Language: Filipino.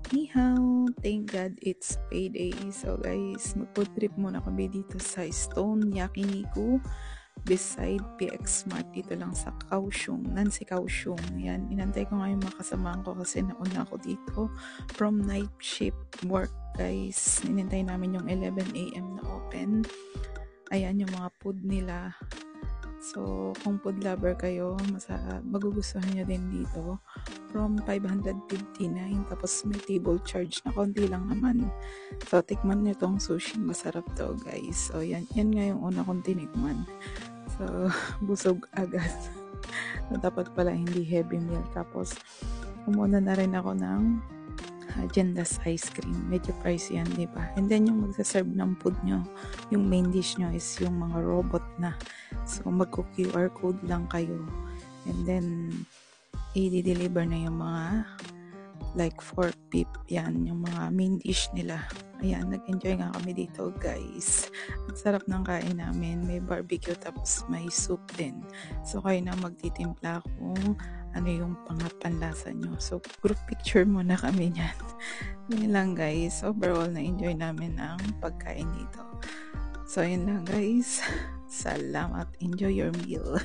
Ni hao, thank God it's payday. So guys, mag-food trip muna kami dito sa Stone Yakiniku beside PX Smart dito lang sa Kaohsiung, Nansi Kaohsiung. Yan, inantay ko nga yung mga kasamahan ko kasi nauna ako dito from night shift work guys. Inintay namin yung 11 AM na open. Ayan yung mga food nila. So, kung food lover kayo, magugustuhan nyo din dito. From 559, tapos may table charge na konti lang naman. So, tikman nyo tong sushi. Masarap to, guys. So, yan nga yung una kong tinikman. So, busog agad. So, dapat pala hindi heavy meal. Tapos, umuna na rin ako ng Agenda's ice cream. Medyo pricey yan, di ba? And then, yung magsaserve ng food nyo, yung main dish nyo is yung mga robot na. So, magko-QR code lang kayo. And then, i-deliver na yung mga like fork beef. Yan, yung mga main dish nila. Ayan, nag-enjoy nga kami dito, guys. Ang sarap ng kain namin. May barbecue tapos may soup din. So, kayo na magtitimpla kung ano yung panlasa nyo. So, group picture muna kami niyan. Yun lang, guys. Overall, na-enjoy namin ang pagkain dito. So, yun lang, guys. Salamat. Enjoy your meal.